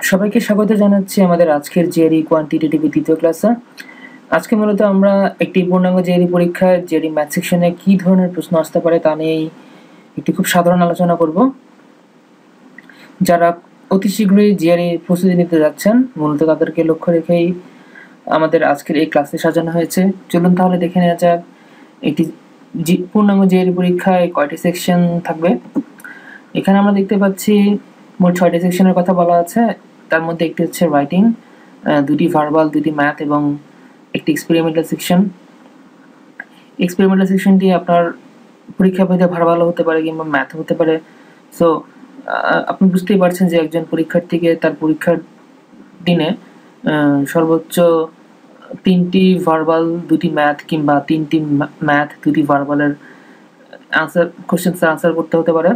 সবাইকে স্বাগত জানাচ্ছি আমাদের আজকের জিআরই কোয়ান্টিটেটিভ দ্বিতীয় ক্লাসে। আজকে মূলত আমরা একটি পূর্ণাঙ্গ জিআরই পরীক্ষায় জিআরই ম্যাথ সেকশনে কি ধরনের প্রশ্ন আসতে পারে তা নিয়ে একটি খুব সাধারণ আলোচনা করব। যারা অতি শীঘ্রই জিআরই প্রস্তুতি নিতে যাচ্ছেন মূলত তাদেরকে লক্ষ্য রেখেই আমাদের আজকের এই ক্লাসে সাজানো হয়েছে। চলুন তাহলে দেখে নেওয়া যাক একটি পূর্ণাঙ্গ জিআরই পরীক্ষায় কয়টি সেকশন থাকবে। এখানে আমরা দেখতে পাচ্ছি মোট 6টি সেকশনের কথা বলা আছে। তার মধ্যে একটি হচ্ছে রাইটিং, দুটি ভার্বাল, দুটি ম্যাথ এবং একটি এক্সপেরিমেন্টাল সেকশন। এক্সপেরিমেন্টাল সেকশনটি আপনার পরীক্ষা পেতে ভার্বাল হতে পারে কিংবা ম্যাথ হতে পারে। সো আপনি বুঝতেই পারছেন যে একজন পরীক্ষার্থীকে তার পরীক্ষার দিনে সর্বোচ্চ 3টি ভার্বাল, 2টি ম্যাথ কিংবা 3টি ম্যাথ, 2টি ভার্বালের আনসার কোশ্চেন্সের আনসার করতে হতে পারে।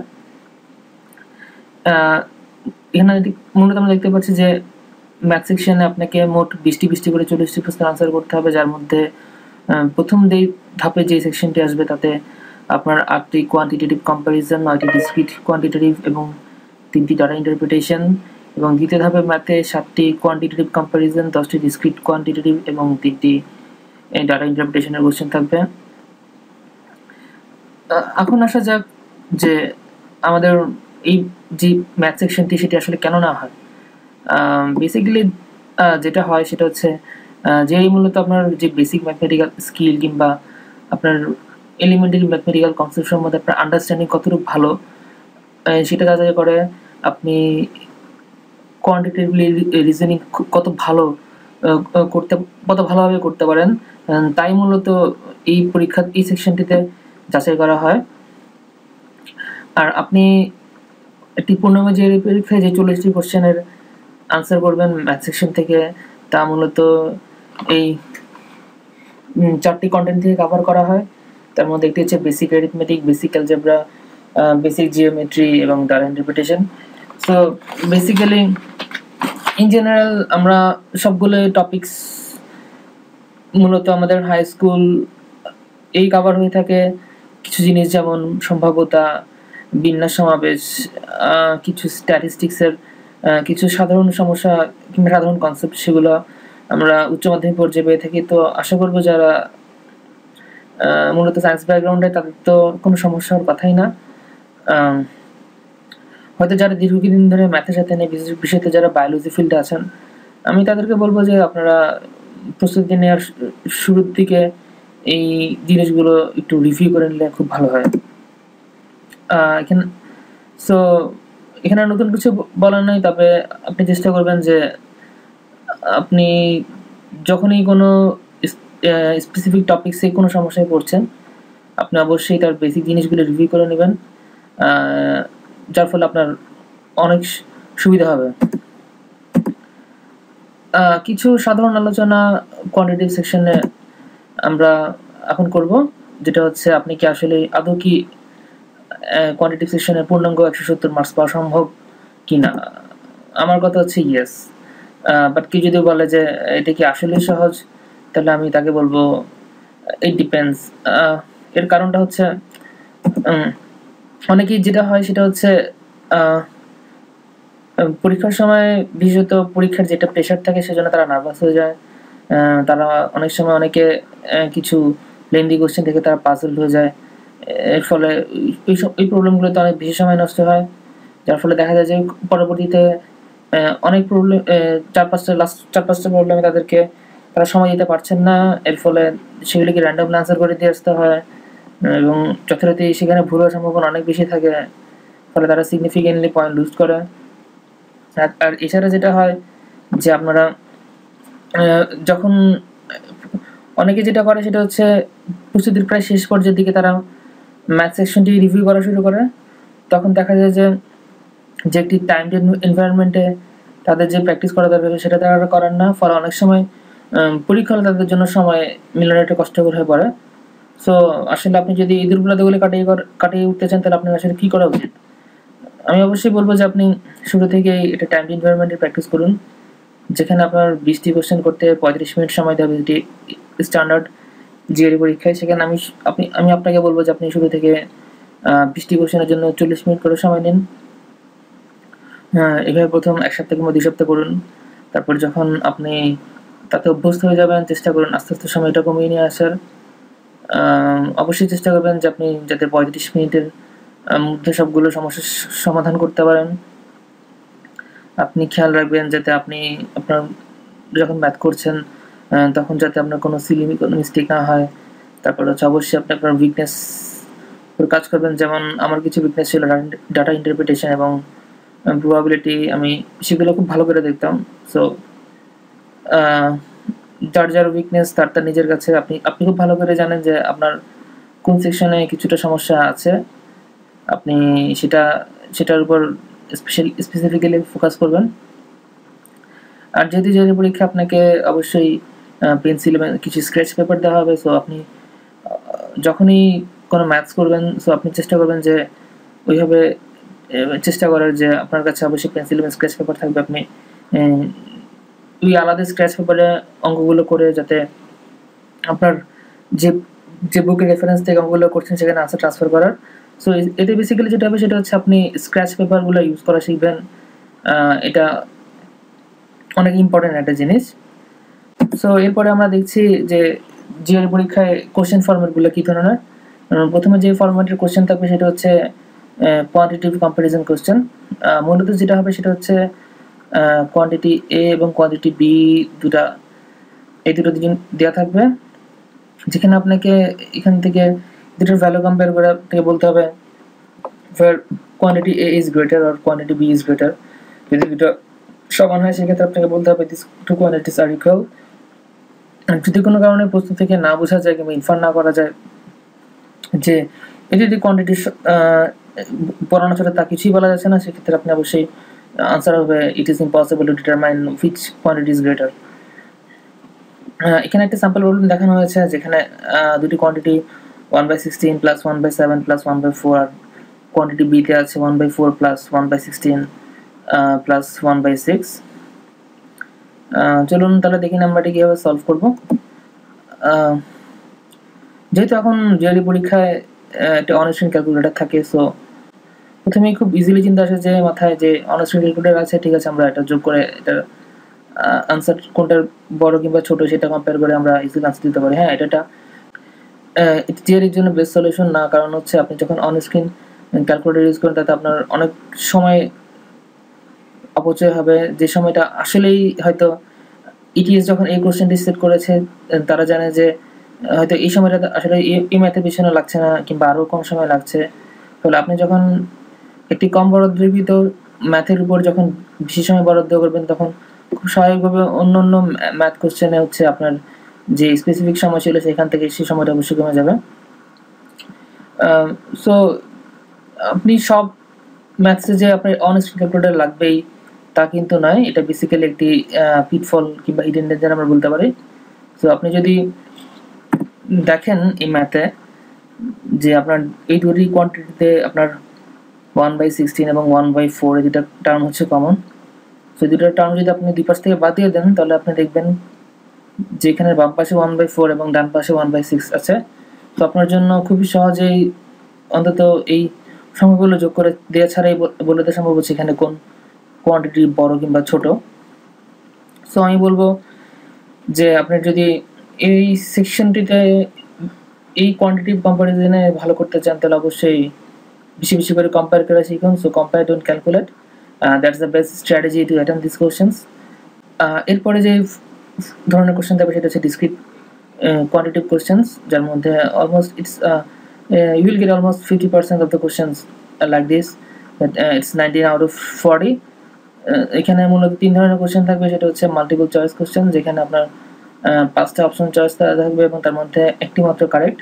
এখানে মূলত আমরা দেখতে পাচ্ছি যে ম্যাথ সেকশনে আপনাকে মোট 20টি করে 40টি প্রশ্নের আনসার করতে হবে, যার মধ্যে প্রথম ধাপে যে সেকশনটি আসবে তাতে আপনার 8টি কোয়ান্টিটেটিভ কম্প্যারিজন, 9টি ডিসক্রিট কোয়ান্টিটেটিভ এবং 3টি ডাটা ইন্টারপ্রিটেশন, এবং দ্বিতীয় ধাপে ম্যাথে 7টি কোয়ান্টিটেটিভ কম্প্যারিজন, 10টি ডিসক্রিট কোয়ান্টিটেটিভ এবং 3টি ডাটা ইন্টারপ্রিটেশনের কোশ্চেন থাকবে। এখন আসা যাক যে আমাদের এই যে ম্যাথ সেকশনটি সেটি আসলে কেন না হয়। বেসিক্যালি যেটা হয় সেটা হচ্ছে যে মূলত আপনার যে বেসিক ম্যাথমেটিক্যাল স্কিল কিংবা আপনার এলিমেন্টারি ম্যাথমেটিক্যাল কনসেপ্ট সম্বন্ধে আপনার আন্ডারস্ট্যান্ডিং কতটুকু ভালো সেটা যাচাই করে আপনি কোয়ান্টিটেটিভলি রিজনিং কত ভালোভাবে করতে পারেন, তাই মূলত এই পরীক্ষার এই সেকশনটিতে যাচাই করা হয়। আর আপনি একটি পূর্ণাঙ্গ জিআরই পরীক্ষায় যে 40টি কোশ্চেনের আনসার করবেন ম্যাথ সেকশন থেকে, তা মূলত এই 4টি কন্টেন্ট থেকে কভার করা হয়। তার মধ্যে একটি হচ্ছে basic arithmetic, basic algebra, basic geometry এবং data interpretation. So basically in general আমরা সবগুলো টপিকস মূলত আমাদের হাই স্কুল এই কভার হয়ে থাকে। কিছু জিনিস যেমন সম্ভাব্যতা, বিন্যাস সমাবেশ, কিছু স্ট্যাটিস্টিক্সের কিছু সাধারণ সমস্যা কিংবা সাধারণ কনসেপ্ট, সেগুলো আমরা উচ্চ মাধ্যমিক পর্যায়ে পেয়ে থাকি। তো আশা করবো যারা মূলত সায়েন্স ব্যাকগ্রাউন্ডে তাদের তো কোনো সমস্যা হওয়ার কথাই না। হয়তো যারা দীর্ঘদিন ধরে ম্যাথের সাথে নেই, বিশেষত যারা বায়োলজি ফিল্ডে আছেন, আমি তাদেরকে বলবো যে আপনারা প্রস্তুতি নেওয়ার শুরুর দিকে এই জিনিসগুলো একটু রিভিউ করে নিলে খুব ভালো হয়। এখানে নতুন কিছু বলার নাই, তবে আপনি চেষ্টা করবেন যে আপনি যখনই কোনো স্পেসিফিক টপিক্সে কোনো সমস্যায় পড়ছেন আপনি অবশ্যই তার বেসিক জিনিসগুলো রিভিউ করে নেবেন, যার ফলে আপনার অনেক সুবিধা হবে। কিছু সাধারণ আলোচনা কোয়ান্টিটেটিভ সেকশনে আমরা এখন করব, যেটা হচ্ছে আপনি কি আসলে আদৌ কি কোয়ান্টিটেটিভ সেকশনে পূর্ণাঙ্গ 170 মার্কস পাওয়া সম্ভব কিনা। আমার কথা হচ্ছে ইয়েস, বাট কেউ যদি বলে যে এটা কি আসলে সহজ, তাহলে আমি তাকে বলবো ইট ডিপেন্ডস। এর কারণটা হচ্ছে অনেকেই যেটা হয় সেটা হচ্ছে পরীক্ষার সময় বিশেষত পরীক্ষার যেটা প্রেশার থাকে সেজন্য তারা নার্ভাস হয়ে যায়। তারা অনেক সময় অনেকে কিছু লেন্দি কোশ্চেন থেকে তারা পাজলড হয়ে যায়। এর ফলে এই প্রবলেমগুলোতে অনেক বেশি সময় নষ্ট হয়, যার ফলে দেখা যায় যে পরবর্তীতে অনেক প্রবলেম 4-5টা প্রবলেমে তারা সময় দিতে পারছেন না। এর ফলে সেগুলিকে র্যান্ডম আনসার করে দিয়ে আসতে হয় এবং যথারীতি সেখানে ভুল হওয়ার সম্ভাবনা অনেক বেশি থাকে, ফলে তারা সিগনিফিকেন্টলি পয়েন্ট লুজ করে। আর এছাড়া যেটা হয় যে আপনারা যখন অনেকে যেটা করে সেটা হচ্ছে প্রস্তুতির প্রায় শেষ পর্যায়ের দিকে তারা ম্যাথ সেকশনটি রিভিউ করা শুরু করে, তখন দেখা যায় যে একটি টাইম এনভায়রনমেন্টে তাদের যে প্র্যাকটিস করা দরকার সেটা তারা করেন না, ফলে অনেক সময় পরীক্ষা হলে তাদের জন্য সময় মিলানো একটু কষ্টকর হয়ে পড়ে। সো আসলে আপনি যদি এই দুর্বলতাগুলি কাটিয়ে উঠতে চান তাহলে আপনার আসলে কী করা উচিত। আমি অবশ্যই বলবো যে আপনি শুরু থেকে এটা টাইম এনভায়রনমেন্টে প্র্যাকটিস করুন, যেখানে আপনার 20টি কোশ্চেন করতে 35 মিনিট সময় দেবে যেটি স্ট্যান্ডার্ড জিআরই পরীক্ষায়। সেখানে আমি আপনাকে বলবো যে আপনি শুরু থেকে 20টি কোশ্চেনের জন্য 40 মিনিট করে সময় নিন। হ্যাঁ, এভাবে প্রথম 1 সপ্তাহ কিংবা 2 সপ্তাহ করুন। তারপর যখন আপনি তাতে অভ্যস্ত হয়ে যাবেন, চেষ্টা করুন আস্তে, আস্তে সময়টা কমিয়ে নিয়ে আসার। অবশ্যই চেষ্টা করবেন যে আপনি যাতে 35 মিনিটের মধ্যে সবগুলো সমস্যার সমাধান করতে পারেন। আপনি খেয়াল রাখবেন যাতে আপনি আপনার যখন ম্যাথ করছেন তখন যাতে আপনার কোনো সিলি কোনো মিস্টেক না হয়। তারপর হচ্ছে অবশ্যই আপনি আপনার উইকনেস উপর কাজ করবেন। যেমন আমার কিছু উইকনেস ছিল ডাটা ইন্টারপ্রিটেশন এবং প্রবাবিলিটি, আমি সেগুলো খুব ভালো করে দেখতাম। সো যার উইকনেস তার নিজের কাছে আপনি খুব ভালো করে জানেন যে আপনার কোন সেকশনে কিছুটা সমস্যা আছে। আপনি সেটার উপর স্পেসিফিক্যালি ফোকাস করবেন। আর যেহেতু জিআরই পরীক্ষা আপনাকে অবশ্যই পেন্সিল এবং কিছু স্কেচ পেপার দেওয়া হবে। সো আপনি যখনই কোনো ম্যাথস করবেন, সো আপনি চেষ্টা করবেন যে ওইভাবে চেষ্টা করার যে আপনার কাছে অবশ্যই পেন্সিল এবং স্কেচ পেপার থাকবে। আপনি ওই আলাদা স্কেচ পেপারে অঙ্কগুলো করে যাতে আপনার যে বুকের রেফারেন্স থেকে অঙ্কগুলো করছেন সেখানে আনসার ট্রান্সফার করার। সো এতে বেসিক্যালি যেটা হবে সেটা হচ্ছে আপনি স্ক্র্যাচ পেপারগুলো ইউজ করা শিখবেন। এটা অনেক ইম্পর্টেন্ট একটা জিনিস। সো এরপরে আমরা দেখছি যে জিআরই পরীক্ষায় কোশ্চেন ফরম্যাটগুলো কী ধরনের। প্রথমে যে ফরম্যাটের কোশ্চেন থাকবে সেটা হচ্ছে কোয়ান্টিটিভ কম্প্যারিজন কোশ্চেন। মূলত যেটা হবে সেটা হচ্ছে কোয়ান্টিটি এ এবং কোয়ান্টিটি বি এই দুটো দেওয়া থাকবে, যেখানে আপনাকে এখান থেকে দুটোর ভ্যালু কম্পেয়ার করে আপনাকে বলতে হবে where quantity A is greater or quantity B is greater। যদি দুটো সমান হয় সেক্ষেত্রে আপনাকে বলতে হবে these two quantities are equal। যদি কোনো কারণে প্রশ্ন থেকে না বোঝা যায় কিংবা ইনফার না করা যায় যে এই যদি কোয়ান্টিটি পড়ানো ছাড়া তা কিছুই বলা যাচ্ছে না, সেক্ষেত্রে আপনি অবশ্যই আনসার হবে it is impossible to determine which quantity is greater। এখানে একটা স্যাম্পল প্রবলেম দেখানো হয়েছে যেখানে দুটি কোয়ান্টিটি 1/16 প্লাস 1/7 প্লাস 1/4 আর কোয়ান্টিটি বি তে আছে 1/4 প্লাস 1/16 প্লাস 1/6। চলুন তাহলে দেখি আমরা এটি কীভাবে সলভ করব। যেহেতু এখন জিআরই পরীক্ষায় একটা অনস্ক্রিন ক্যালকুলেটর থাকে, সো প্রথমেই খুব ইজিলি চিন্তা আসে যে মাথায় যে অনস্ক্রিন ক্যালকুলেটর আছে, ঠিক আছে আমরা এটা যোগ করে এটা আনসার কোনটার বড় কিংবা ছোট সেটা কম্পেয়ার করে আমরা ইজিলি আনসার দিতে পারি। হ্যাঁ, এটা জিআরইর জন্য বেস্ট সলিউশন না, কারণ হচ্ছে আপনি যখন অনস্ক্রিন ক্যালকুলেটর ইউজ করেন তাতে আপনার অনেক সময় অপচয় হবে, যে সময়টা আসলেই হয়তো ইটিএস যখন এই কোশ্চেনটি সেট করেছে তারা জানে যে হয়তো এই সময়টা আসলে এই ম্যাথের পিছনে লাগছে না কিংবা আরও কম সময় লাগছে। ফলে আপনি যখন একটি কম বরাদ্দকৃত ম্যাথের উপর যখন বেশি সময় বরাদ্দ করবেন তখন খুব স্বাভাবিকভাবে অন্য অন্য ম্যাথ কোশ্চেনে হচ্ছে আপনার যে স্পেসিফিক সময় ছিল সেখান থেকে সেই সময়টা অবশ্যই কমে যাবে। সো আপনি সব ম্যাথসে যে আপনার অনস্ক্রিন ক্যালকুলেটর লাগবেই তা কিন্তু নয়, এটা বেসিক্যালি একটি পিটফল কিংবা হিডেন ডেঞ্জার আমরা বলতে পারি। সো আপনি যদি দেখেন এই ম্যাথে যে আপনার এই দুটি কোয়ান্টিটিতে আপনার 1/16 এবং 1/4 এই দুটা টার্ম হচ্ছে কমন। সো দুটো টার্ম যদি আপনি দুই পাশ থেকে বাদ দিয়ে দেন তাহলে আপনি দেখবেন যে এখানে বাম পাশে 1/4 এবং ডান পাশে 1/6 আছে। তো আপনার জন্য খুবই সহজেই অন্তত এই সংখ্যাগুলো যোগ করে দেওয়া ছাড়াই বলে দেওয়া সম্ভব হচ্ছে এখানে কোন কোয়ান্টিটি বড় কিংবা ছোট। সো আমি বলবো যে আপনি যদি এই সেকশনটিতে এই কোয়ান্টিটিভ কম্পারিজনে ভালো করতে চান তাহলে অবশ্যই বেশি বেশি করে কম্পেয়ার করে শিখুন। So compare don't calculate, that's the best strategy to attend this questions. এরপরে যে ধরনের কোশ্চেন থাকবে সেটা হচ্ছে ডিসক্রিট quantitative questions, যার মধ্যে almost it's you will get almost 50% of the questions like this, but it's 19 out of 40। এখানে মূলত তিন ধরনের কোশ্চেন থাকবে, সেটা হচ্ছে মাল্টিপল চয়েস কোশ্চেন যেখানে আপনার 5টা অপশন চয়েস থাকবে এবং তার মধ্যে একটি মাত্র কারেক্ট।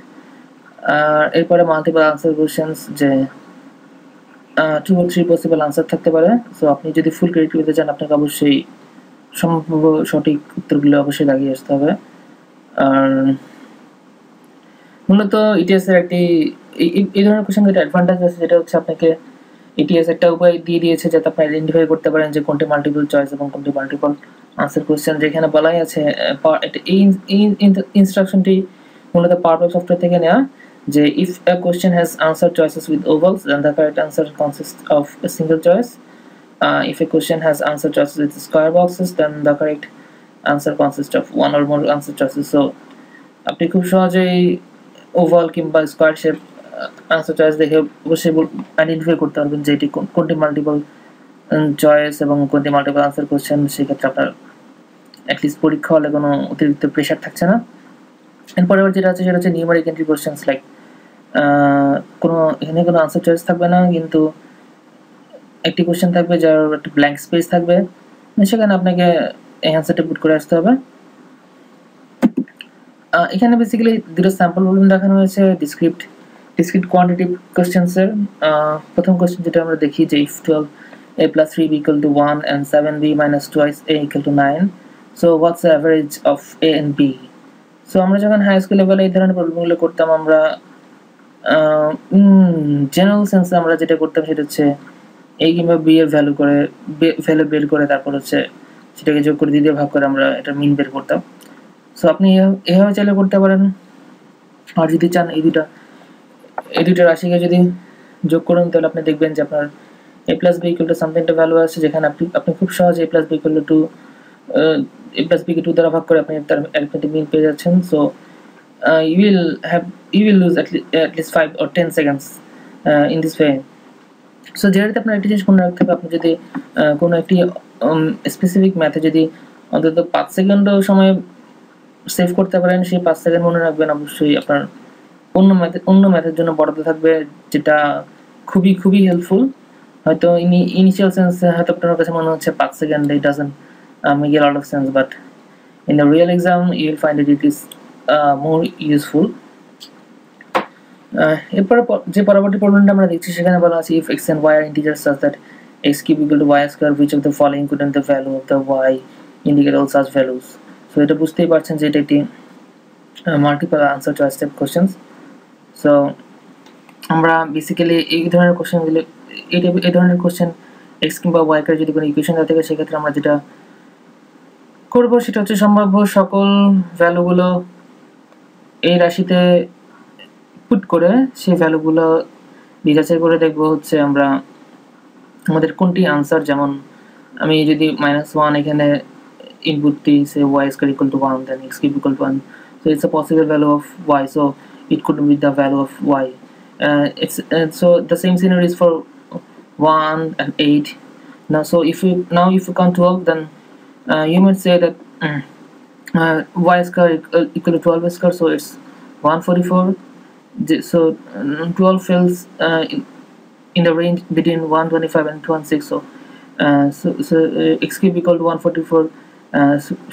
আর এরপরে মাল্টিপল আনসার কোশ্চেন্স যে 2 or 3 পসিবল আনসার থাকতে পারে। সো আপনি যদি ফুল ক্রেডিট পেতে চান আপনাকে অবশ্যই সম্ভাব্য সঠিক উত্তরগুলো অবশ্যই লাগিয়ে আসতে হবে। আর মূলত ইটিএস এর একটি এই ধরনের কোশ্চেন যেটা অ্যাডভান্টেজ আছে সেটা হচ্ছে আপনাকে ইটিএস একটা উপায় দিয়ে দিয়েছে যাতে আপনি আইডেন্টিফাই করতে পারেন যে কোনটি মাল্টিপল চয়েস এবং কোনটি মাল্টিপল আনসার কোশ্চেন। যেখানে বলাই আছে এই ইনস্ট্রাকশনটি মূলত পাওয়ার সফটওয়্যার থেকে নেওয়া, যে if a question has answer choices with ovals then the correct answer consists of a single choice, If a question has answer choices with square boxes, then the correct answer consists of one or more answer choices. So আপনি খুব সহজেই oval কিংবা square shape answer choice দেখে অবশ্যই identify করতে পারবেন যে এটি কোনটি মাল্টিপল চয়েস এবং কোনটি মাল্টিপল আনসার কোশ্চেন। সেক্ষেত্রে আপনার অ্যাটলিস্ট পরীক্ষা হলে কোনো অতিরিক্ত প্রেশার থাকছে না। এরপরে যেটা আছে সেটা হচ্ছে নিউমারিক এন্ট্রি কোশ্চেন্স, লাইক এখানে কোনো আনসার চয়েস থাকবে না, কিন্তু একটি কোশ্চেন থাকবে যার একটা ব্ল্যাঙ্ক স্পেস থাকবে, সেখানে আপনাকে এই অ্যান্সারটা পুট করে আসতে হবে। এখানে বেসিক্যালি দুটো স্যাম্পল প্রবলেম দেখানো হয়েছে ডিসক্রিট কোয়ান্টিটিভ কোশ্চেন্সের। প্রথম কোশ্চেন যেটা আমরা দেখি যে if 12a plus 3b equal to 1 and 7b minus twice a equal to 9, so what's the average of a and b? So আমরা যখন হাই স্কুল লেভেলে এই ধরনের প্রবলেমগুলো করতাম, আমরা জেনারেল সেন্সে আমরা যেটা করতাম সেটা হচ্ছে a কিংবা b এর ভ্যালু বের করে তারপর হচ্ছে সেটাকে যোগ করে দিয়ে ভাগ করে আমরা এটা মিন বের করতাম। সো আপনি এভাবে চাইলে করতে পারেন। আর যদি চান এই দুটো রাশিকে যদি যোগ করুন তাহলে আপনি দেখবেন যে আপনার a plus b equal to something একটা ভ্যালু আছে, যেখানে আপনি খুব সহজে a plus b equal to a plus b কে 2 দ্বারা ভাগ করে আপনি তার অ্যারিথমেটিক মিন পেয়ে যাচ্ছেন। So you will lose at least 5 or 10 seconds in this way. So যেটাতে আপনার একটা জিনিস মনে রাখতে হবে, আপনি যদি কোনো একটি স্পেসিফিক ম্যাথে যদি অন্তত 5 সেকেন্ডও সময় সেভ করতে পারেন, সেই 5 সেকেন্ড মনে রাখবেন অবশ্যই আপনার অন্য ম্যাথের জন্য বরাদ্দ থাকবে, যেটা খুবই হেল্পফুল। হয়তো ইনিশিয়াল সেন্সে হয়তো আপনার কাছে মনে হচ্ছে 5 second it doesn't make a lot of sense, but in the real exam you will find it is more useful. এরপরে যে পরবর্তী প্রবলেমটা আমরা দেখছি সেখানে বলা আছে if x and y are integers such that x cube equal to y square, which of the following couldn't the value of the y indicate all such values? So এটা বুঝতেই পারছেন যে এটা একটি multiple answer choice type questions. So আমরা basically এই ধরনের কোশ্চেনগুলো এই ধরনের কোশ্চেন x কিংবা y এর যদি কোনো ইকুয়েশন দেওয়া থাকে, সেক্ষেত্রে আমরা যেটা করব সেটা হচ্ছে সম্ভাব্য সকল ভ্যালুগুলো এই রাশিতে পুট করে সেই ভ্যালুগুলো যাচাই করে দেখবো হচ্ছে আমরা আমাদের কোনটি আনসার। যেমন আমি যদি -1 এখানে input t say y square equal to 1, then x cube equal to 1, so it's a possible value of y, so it could be the value of y. So the same scenario is for 1 and 8. Now so if you count 12, then you might say that y square equal to 12 square, so it's 144. So 12 falls in the range between 125 and 216, so x cube equal to 144,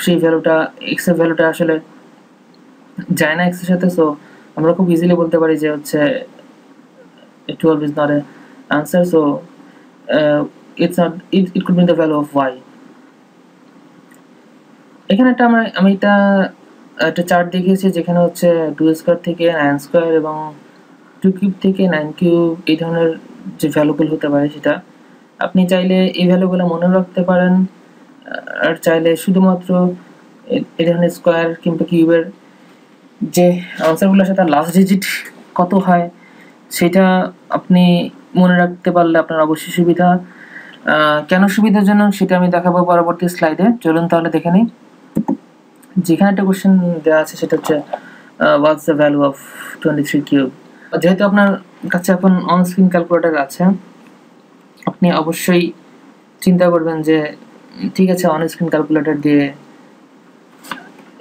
সেই ভ্যালুটা x এর ভ্যালুটা আসলে যায় না x এর সাথে। So আমরা খুব ইজিলি বলতে পারি যে হচ্ছে 12 is not an answer, so it could be the value of y. এখানে আমি একটা চার্ট দেখিয়েছি যেখানে হচ্ছে 2 স্কয়ার থেকে 9 স্কয়ার এবং 2 কিউব থেকে 9 কিউব এই ধরনের যে ভ্যালুগুলো হতে পারে, সেটা আপনি চাইলে এই ভ্যালুগুলো মনে রাখতে পারেন, আর চাইলে শুধুমাত্র এই ধরনের স্কয়ার কিংবা কিউবের যে আনসারগুলোর সাথে লাস্ট ডিজিট কত হয় সেটা আপনি মনে রাখতে পারলে আপনার অবশ্যই সুবিধা। কেন সুবিধাজনক সেটা আমি দেখাবো পরবর্তী স্লাইডে। চলুন তাহলে দেখে নিই। যেখানে একটা কোশ্চেন দেওয়া আছে সেটা হচ্ছে what's the value of 23 cube. যেহেতু আপনার কাছে এখন অন স্ক্রিন ক্যালকুলেটর আছে, আপনি অবশ্যই চিন্তা করবেন যে ঠিক আছে অন স্ক্রিন ক্যালকুলেটর দিয়ে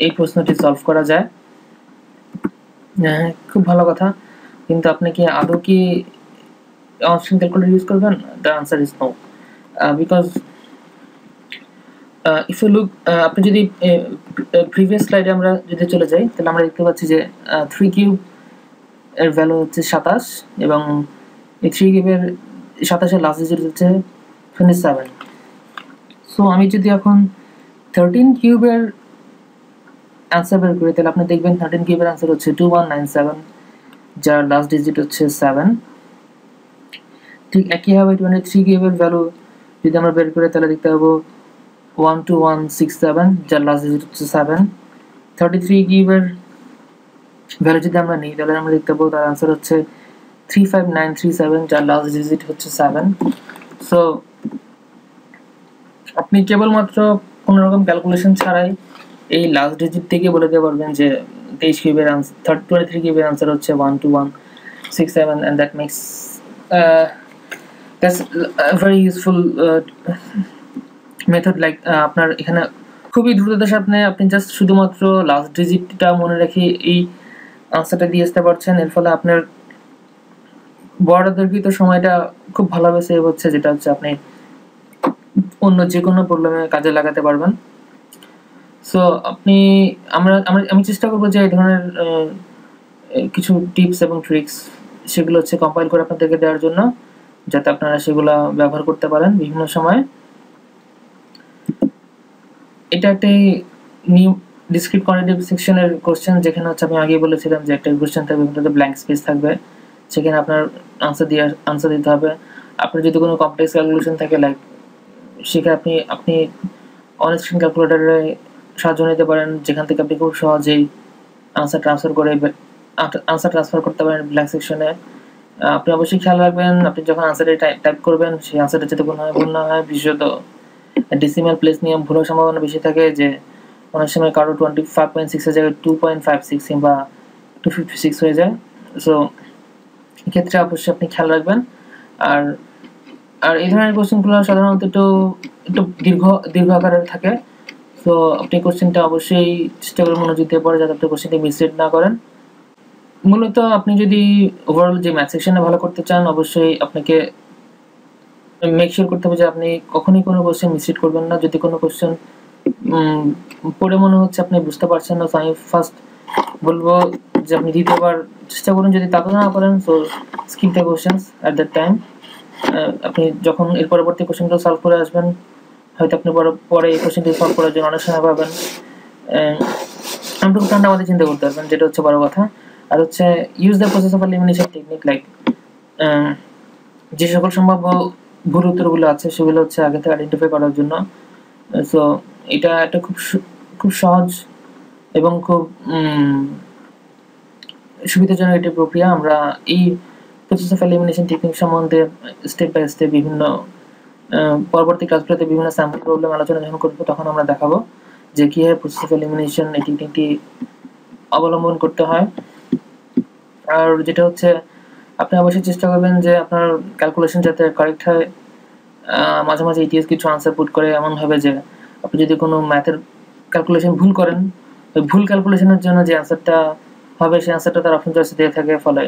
এই প্রশ্নটি সলভ করা যায়। হ্যাঁ, খুব ভালো কথা, কিন্তু আপনি কি আদৌ কি অন স্ক্রিন ক্যালকুলেটর ইউজ করবেন? The answer is no, because if you look, আপনি যদি প্রিভিয়াস স্লাইডে আমরা যদি চলে যাই তাহলে আমরা দেখতে পাচ্ছি যে 3 কিউব এর ভ্যালু হচ্ছে 27 এবং এই 3 কিউবের 27 এর লাস্ট ডিজিট হচ্ছে 27। সো আমি যদি এখন 13 কিউবের অ্যান্সার বের করি তাহলে আপনি দেখবেন 13 কিউবের অ্যান্সার হচ্ছে 2197, যার লাস্ট ডিজিট হচ্ছে 7। ঠিক একইভাবে 23 কিউবের ভ্যালু যদি আমরা বের করি তাহলে দেখতে পাবো 12167, যার লাস্ট ডিজিট হচ্ছে 7। 33 কিউবের ভ্যালু যদি আমরা নিই তাহলে আমরা দেখতে পাবো তার আনসার হচ্ছে 35937, যার লাস্ট ডিজিট হচ্ছে 7। সো আপনি কেবলমাত্র কোনো রকম ক্যালকুলেশন ছাড়াই এই লাস্ট ডিজিট থেকে বলে দিতে পারবেন যে 23 কিউবের আনসার 23 কিউবের আনসার হচ্ছে 12167 and that makes that's a very useful method like আপনার এখানে খুবই দ্রুততার সাথে আপনি জাস্ট শুধুমাত্র লাস্ট ডিজিটটা মনে রেখে এই আনসারটা দিয়ে আসতে পারছেন। এর ফলে আপনার বর্ডারকৃত সময়টা খুব ভালোভাবে সেভ হচ্ছে, যেটা হচ্ছে আপনি অন্য যে কোনো প্রবলেমে কাজে লাগাতে পারবেন। সো আমি চেষ্টা করবো যে এই ধরনের কিছু টিপস এবং ট্রিক্স সেগুলো হচ্ছে কম্পাইল করে আপনাদেরকে দেওয়ার জন্য, যাতে আপনারা সেগুলো ব্যবহার করতে পারেন বিভিন্ন সময়। এটা একটি নিউ ডিসক্রিট কোয়ান্টিটেটিভ সেকশনের কোশ্চেন, যেখানে হচ্ছে আমি আগে বলেছিলাম যে একটা কোশ্চেন থাকবে, ভিতরে ব্ল্যাঙ্ক স্পেস থাকবে, সেখানে আপনার আনসার দিতে হবে। আপনার যদি কোনো কমপ্লেক্স ক্যালকুলেশন থাকে লাইক সেখানে আপনি অন স্ক্রিন ক্যালকুলেটরে সাহায্য নিতে পারেন, যেখান থেকে আপনি খুব সহজেই আনসার ট্রান্সফার করতে পারেন ব্ল্যাঙ্ক সেকশনে। আপনি অবশ্যই খেয়াল রাখবেন আপনি যখন আনসারে টাইপ করবেন সেই আনসারটা যাতে ভুল না হয়। বিশেষত ডেসিমাল প্লেস নিয়ে ভুলের সম্ভাবনা বেশি থাকে, যে অনেক সময় কারো 25.6 এর জায়গায় 2.56 কিংবা 256 হয়ে যায়। সো এক্ষেত্রে অবশ্যই আপনি খেয়াল রাখবেন। আর এই ধরনের কোশ্চেনগুলো সাধারণত একটু দীর্ঘ আকারের থাকে। তো আপনি কোশ্চেনটা অবশ্যই চেষ্টা করবেন মনোযোগ দিয়ে পড়ে, যাতে আপনি কোশ্চেনটি মিসরিড না করেন। মূলত আপনি যদি ওভারঅল যে ম্যাথ সেকশনে ভালো করতে চান, অবশ্যই আপনাকে মেক শিওর করতে হবে যে আপনি কখনোই কোনো কোশ্চেন মিসরিড করবেন না। যদি কোনো কোশ্চেন পড়ে মনে হচ্ছে আপনি বুঝতে পারছেন না, আমি ফার্স্ট বলবো যে আপনি দ্বিতীয়বার চেষ্টা করুন। যদি তাতে না পারেন so skip the questions at that time. আপনি যখন এর পরবর্তী কোশ্চেনগুলো সলভ করে আসবেন, হয়তো আপনি পরে এই কোশ্চেনটি সলভ করার জন্য অনেক সময় পাবেন। আপনি ঠান্ডা মাথায় চিন্তা করতে পারবেন, যেটা হচ্ছে বড় কথা। আর হচ্ছে use the process of elimination technique, like যে সকল সম্ভাব্য ভুল উত্তরগুলো আছে সেগুলো হচ্ছে আগে থেকে আইডেন্টিফাই করার জন্য। সো এটা একটা খুব সহজ এবং খুব সুবিধাজনক একটি প্রক্রিয়া। আমরা এই প্রসেস অফ এলিমিনেশন টেকনিক সম্বন্ধে স্টেপ বাই স্টেপ বিভিন্ন পরবর্তী ক্লাসগুলোতে বিভিন্ন স্যাম্পল প্রবলেম আলোচনা যখন করবো, তখন আমরা দেখাবো যে কীভাবে প্রসেস অফ এলিমিনেশন এই টেকনিকটি অবলম্বন করতে হয়। আর যেটা হচ্ছে আপনি অবশ্যই চেষ্টা করবেন যে আপনার ক্যালকুলেশন যাতে কারেক্ট হয়। মাঝে মাঝে ইটিএস কিছু আনসার পুট করে এমনভাবে যে আপনি যদি কোনো ম্যাথের ক্যালকুলেশন ভুল করেন, ওই ভুল ক্যালকুলেশনের জন্য যে আনসারটা হবে সেই আনসারটা তার অপশন চয়েসে দিয়ে থাকে, ফলে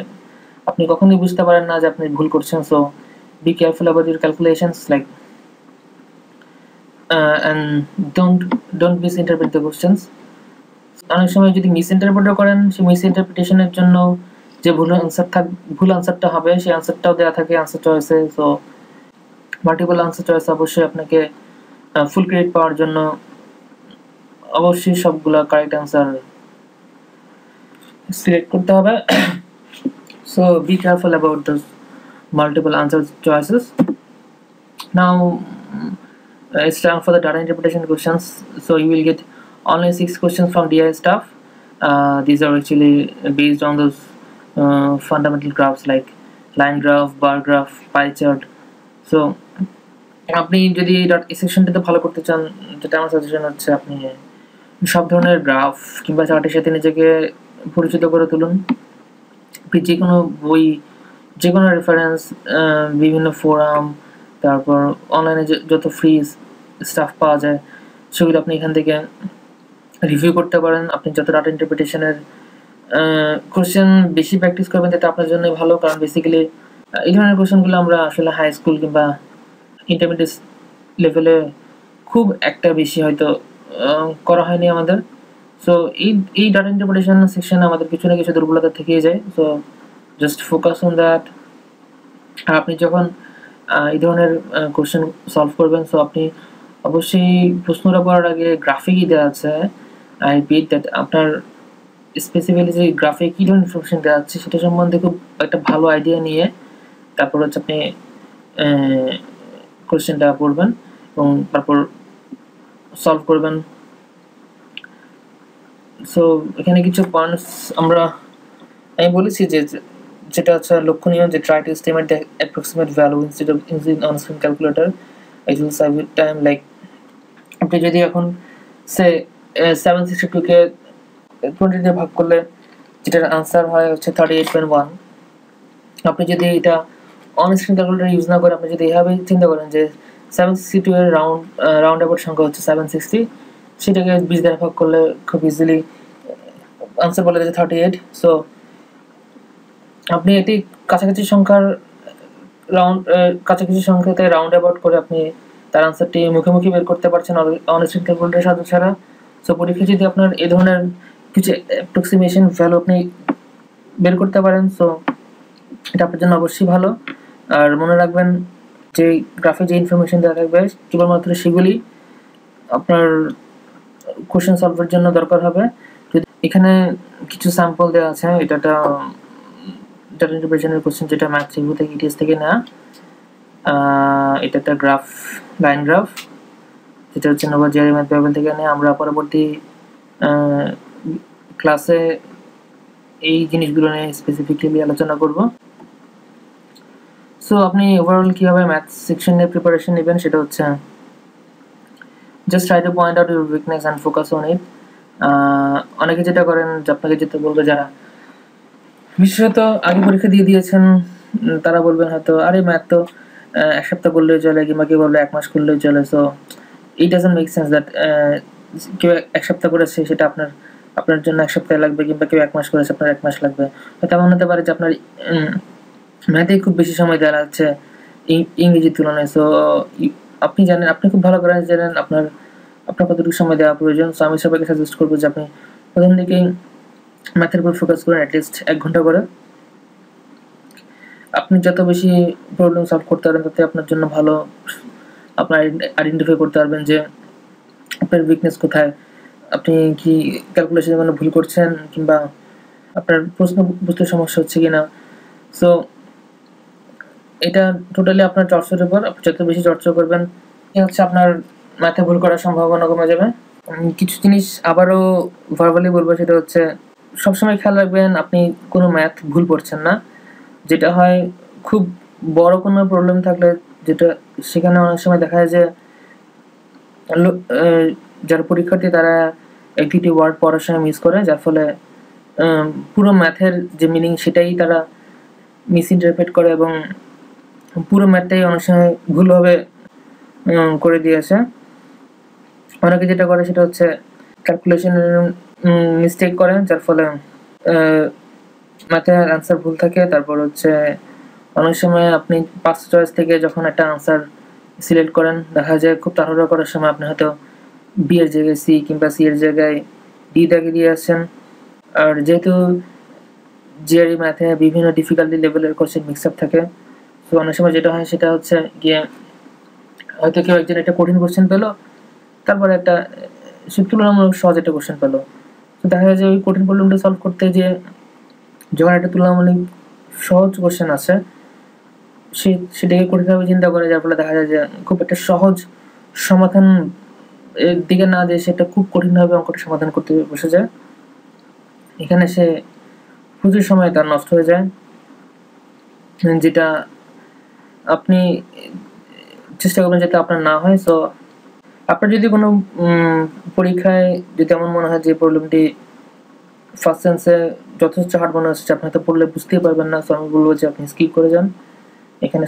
আপনি কখনোই বুঝতে পারেন না যে আপনি ভুল করছেন। So be careful about your calculations, like and don't misinterpret the questions. অনেক সময় যদি মিসইন্টারপ্রিটও করেন, সেই মিসইন্টারপ্রিটেশনের জন্য যে ভুল আনসারটা হবে সেই আনসারটাও দেওয়া থাকে আনসার চয়েসে। সো মাল্টিপল আনসার চয়েস অবশ্যই আপনাকে ফুল ক্রেডিট পাওয়ার জন্য অবশ্যই সবগুলো কারেক্ট আনসার সিলেক্ট করতে হবে। So be careful about those multiple answer choices. Now it's time for the data interpretation questions. So you will get only 6 questions from DI staff. These are actually based on those fundamental graphs like line graph, bar graph, pie chart. So আপনি যদি এই সেকশনটাতে ভালো করতে চান, যেটা আমার suggestion হচ্ছে আপনি সব ধরনের গ্রাফ কিংবা চার্টের সাথে নিজেকে পরিচিত করে তুলুন। আপনি যে কোনো বই, যে কোনো রেফারেন্স, বিভিন্ন ফোরাম, তারপর অনলাইনে যত ফ্রি স্টাফ পাওয়া যায় সেগুলো আপনি এখান থেকে রিভিউ করতে পারেন। আপনি যত ডাটা ইন্টারপ্রিটেশনের কোশ্চেন বেশি প্র্যাকটিস করবেন, তাতে আপনার জন্য ভালো। কারণ বেসিক্যালি এই ধরনের কোশ্চেনগুলো আমরা আসলে হাই স্কুল কিংবা ইন্টারমিডিয়েট লেভেলে খুব একটা বেশি হয়তো করা হয়নি আমাদের। সো এই ডাটা ইন্টারপ্রিটেশন সেকশনে আমাদের কিছু না কিছু দুর্বলতা থেকেই যায়। So just focus on that. আর আপনি যখন এই ধরনের কোশ্চেন সলভ করবেন, সো আপনি অবশ্যই প্রশ্নটা পড়ার আগে গ্রাফিকই দেওয়া আছে, আই রিপিট দ্যাট, আপনার স্পেসিফিক্যালি যে গ্রাফে কী ধরনের ইনফরমেশন দেওয়া আছে সেটা সম্বন্ধে খুব একটা ভালো আইডিয়া নিয়ে তারপর হচ্ছে আপনি কোশ্চেনটা পড়বেন এবং তারপর সলভ করবেন। সো এখানে কিছু পয়েন্টস আমি বলেছি যেটা হচ্ছে লক্ষণীয়, যে try to estimate the approximate value instead of using on screen calculator, it will save you time. Like আপনি যদি এখন সে 762 কে 20 দিয়ে ভাগ করলে যেটার আনসার হয় হচ্ছে 38.1, আপনি যদি এটা অন স্ক্রিন ক্যালকুলেটর ইউজ না করে আপনি যদি এভাবে চিন্তা করেন যে 762 এর রাউন্ড অ্যাবাউট সংখ্যা হচ্ছে 760, সেটাকে 20 দ্বারা ভাগ করলে খুব ইজিলি আনসার বলে দিচ্ছে 38। সো আপনি এটি কাছাকাছি সংখ্যার কাছাকাছি সংখ্যাতে রাউন্ড অ্যাবাউট করে আপনি তার আনসারটি মুখোমুখি বের করতে পারছেন অন স্ক্রিন ক্যালকুলেটরের সাহায্য ছাড়া। সো পরীক্ষায় যদি আপনার এই ধরনের কিছু অ্যাপ্রক্সিমেশন ভ্যালু আপনি বের করতে পারেন, সো এটা আপনার জন্য অবশ্যই ভালো। আর মনে রাখবেন যে গ্রাফে যে ইনফরমেশন দেওয়া থাকবে কেবলমাত্র সেগুলি আপনার কোশ্চেন সলভের জন্য দরকার হবে। যদি এখানে কিছু স্যাম্পল দেওয়া আছে, এটা ডাটা ইন্টারপ্রিটেশনের কোশ্চেন যেটা ম্যাথ রিভিউ থেকে ইটিএস থেকে নেওয়া। এটা একটা গ্রাফ, লাইন গ্রাফ, যেটা হচ্ছে নোভা জিআরই ম্যাথ বাইবেল থেকে নেওয়া। আমরা পরবর্তী ক্লাসে এই জিনিসগুলো নিয়ে স্পেসিফিক্যালি আলোচনা করব। সো আপনি ওভারঅল কিভাবে ম্যাথ সেকশনের প্রিপারেশন নেবেন সেটা হচ্ছে just try to point out your weakness and focus on it. অনেকে যেটা করেন যে আপনাকে যেতে বলবে যারা বিশেষত আগে পরীক্ষা দিয়ে দিয়েছেন তারা বলবেন হয়তো আরে ম্যাথ তো এক সপ্তাহ করলেও চলে, কিংবা কেউ বলবে 1 মাস করলেও চলে। So it doesn't make sense that কেউ 1 সপ্তাহ করেছে সেটা আপনার জন্য 1 সপ্তাহ লাগবে, কিংবা কেউ 1 মাস করেছে আপনার 1 মাস লাগবে। হয়তো এমন হতে পারে যে আপনার ম্যাথে খুব বেশি সময় দেওয়া লাগছে ইংরেজির তুলনায়। সো আপনি জানেন, আপনি খুব ভালো করে জানেন আপনার কতটুকু সময় দেওয়া প্রয়োজন। সো আমি সবাইকে সাজেস্ট করবো যে আপনি প্রথম দিকেই ম্যাথের উপর ফোকাস করেন অ্যাটলিস্ট 1 ঘন্টা করে। আপনি যত বেশি প্রবলেম সলভ করতে পারেন তত আপনার জন্য ভালো। আপনার আইডেন্টিফাই করতে পারবেন যে আপনার উইকনেস কোথায়, আপনি কি ক্যালকুলেশনে কোনো ভুল করছেন, কিংবা আপনার প্রশ্ন বুঝতে সমস্যা হচ্ছে কিনা। সো এটা টোটালি আপনার চর্চার উপর। আপনি যত বেশি চর্চা করবেন হচ্ছে আপনার ম্যাথে ভুল করার সম্ভাবনা কমে যাবে। কিছু জিনিস আবারও ভার্বালি বলবো, সেটা হচ্ছে সবসময় খেয়াল রাখবেন আপনি কোনো ম্যাথ ভুল করছেন না। যেটা হয় খুব বড় কোনো প্রবলেম থাকলে, যেটা সেখানে অনেক সময় দেখা যায় যে যারা পরীক্ষার্থী তারা একটি ওয়ার্ড পড়ার সময় মিস করে, যার ফলে পুরো ম্যাথের যে মিনিং সেটাই তারা মিস ইন্টারপ্রেট করে এবং পুরো ম্যাথটাই অনেক সময় ভুলভাবে করে দিয়েছে। অনেকে যেটা করে সেটা হচ্ছে ক্যালকুলেশনের মিস্টেক করে, যার ফলে ম্যাথের আনসার ভুল থাকে। তারপর হচ্ছে অনেক সময় আপনি 5 চয়েস থেকে যখন একটা আনসার সিলেক্ট করেন, দেখা যায় খুব তাড়াহুড়ো করার সময় আপনি হয়তো বি এর জায়গায় সি, কিংবা সি এর জায়গায় ডি দাগে দিয়ে আসছেন। আর যেহেতু জিআরই ম্যাথে বিভিন্ন ডিফিকাল্টি লেভেলের কোশ্চেন মিক্স আপ থাকে, তো অনেক সময় যেটা হয় সেটা হচ্ছে গিয়ে হয়তো কেউ একজন একটা কঠিন কোশ্চেন পেলো, তারপরে একটা তুলনামূলক সহজ একটা কোশ্চেন পেলো। তো দেখা যায় যে ওই কঠিন প্রবলেমটা সলভ করতে যে যখন একটা তুলনামূলক সহজ কোশ্চেন আছে সেটাকে কঠিনভাবে চিন্তা করে, যার ফলে দেখা যায় যে খুব একটা সহজ সমাধান এর দিকে না দিয়ে সেটা খুব কঠিনভাবে অঙ্কটা সমাধান করতে বসে যায়। এখানে সে প্রচুর সময় তার নষ্ট হয়ে যায়, যেটা আপনি চেষ্টা করবেন যাতে আপনার না হয়। সো আপনার যদি কোনো পরীক্ষায় যদি এমন মনে হয় যে প্রবলেমটি ফার্স্ট সেন্সে যথেষ্ট হার্ড মনে হচ্ছে, আপনি হয়তো পড়লে বুঝতেই পারবেন না, সো আমি বলবো যে আপনি স্কিপ করে যান। এখানে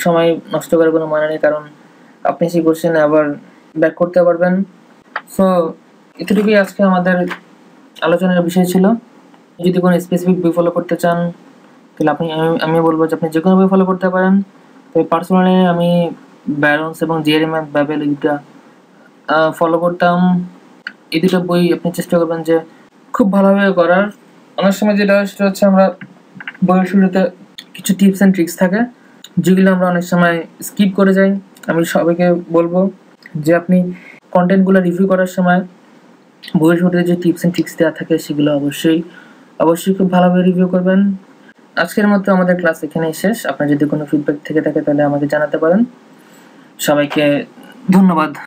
সময় নষ্ট করার কোনো মানে নেই, কারণ আপনি সেই কোশ্চেনে আবার ব্যাক করতে পারবেন। সো এতটুকুই আজকে আমাদের আলোচনার বিষয় ছিল। যদি কোনো স্পেসিফিক বই ফলো করতে চান তাহলে আমি বলবো যে আপনি যে কোনো বই ফলো করতে পারেন। তবে পার্সোনালি আমি ব্যারন্স এবং জিআরই ম্যাথ বাইবেল এই দুটা ফলো করতাম। এই দুটো বই আপনি চেষ্টা করবেন যে খুব ভালোভাবে করার। অনেক সময় যেটা হয় সেটা হচ্ছে আমরা বইয়ের শুরুতে কিছু টিপস অ্যান্ড ট্রিক্স থাকে যেগুলো আমরা অনেক সময় স্কিপ করে যাই। আমি সবাইকে বলবো যে আপনি কন্টেন্টগুলো রিভিউ করার সময় বইয়ের শুরুতে যে টিপস অ্যান্ড ট্রিক্স দেওয়া থাকে সেগুলো অবশ্যই খুব ভালোভাবে রিভিউ করবেন। আজকের মতো আমাদের ক্লাস এখানেই শেষ। আপনার যদি কোনো ফিডব্যাক থেকে থাকে তাহলে আমাকে জানাতে পারেন। সবাইকে ধন্যবাদ।